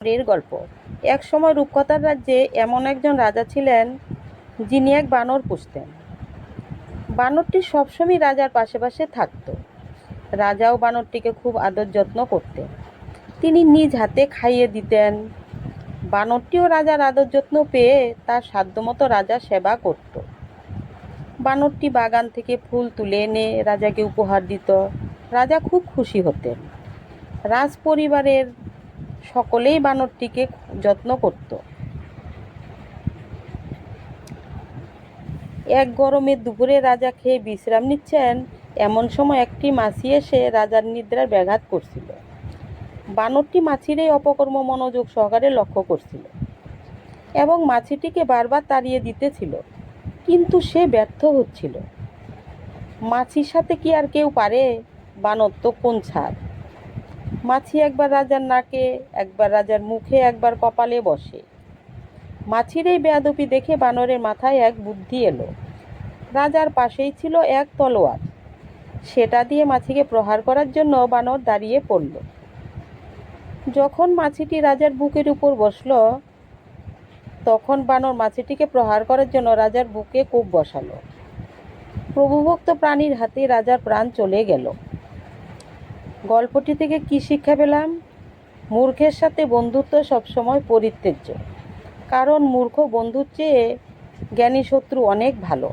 এর গল্প। এক সময় রূপকথার রাজ্যে এমন একজন রাজা ছিলেন যিনি এক বানর পুষতেন। বানরটি সবসময় রাজার পাশে পাশে থাকত। রাজাও বানরটিকে খুব আদর যত্ন করতেন। তিনি নিজ হাতে খাইয়ে দিতেন। বানরটিও রাজার আদর যত্ন পেয়ে তার সাধ্যমতো রাজার সেবা করত। বানরটি বাগান থেকে ফুল তুলে এনে রাজাকে উপহার দিত। রাজা খুব খুশি হতেন। রাজ পরিবারের সকলেই বানরটিকে যত্ন করত। এক গরমের দুপুরে রাজা খেয়ে বিশ্রাম নিচ্ছেন, এমন সময় একটি মাছি এসে রাজার নিদ্রার ব্যাঘাত করছিল। বানরটি মাছির এই অপকর্ম মনোযোগ সহকারে লক্ষ্য করছিল এবং মাছিটিকে বারবার তাড়িয়ে দিতেছিল, কিন্তু সে ব্যর্থ হচ্ছিল। মাছির সাথে কি আর কেউ পারে? বানর তো কোন ছাড়। মাছি একবার রাজার নাকে, একবার রাজার মুখে, একবার কপালে বসে। মাছির এই বেয়াদবি দেখে বানরের মাথায় এক বুদ্ধি এলো। রাজার পাশেই ছিল এক তলোয়ার। সেটা দিয়ে মাছিকে প্রহার করার জন্য বানর দাঁড়িয়ে পড়ল। যখন মাছিটি রাজার বুকের উপর বসল, তখন বানর মাছিটিকে প্রহার করার জন্য রাজার বুকে কোপ বসালো। প্রভুভক্ত প্রাণীর হাতে রাজার প্রাণ চলে গেল। গল্পটি থেকে কি শিক্ষা পেলাম? মূর্খের সাথে বন্ধুত্ব সবসময় পরিত্যাজ্য, কারণ মূর্খ বন্ধুর চেয়ে জ্ঞানী শত্রু অনেক ভালো।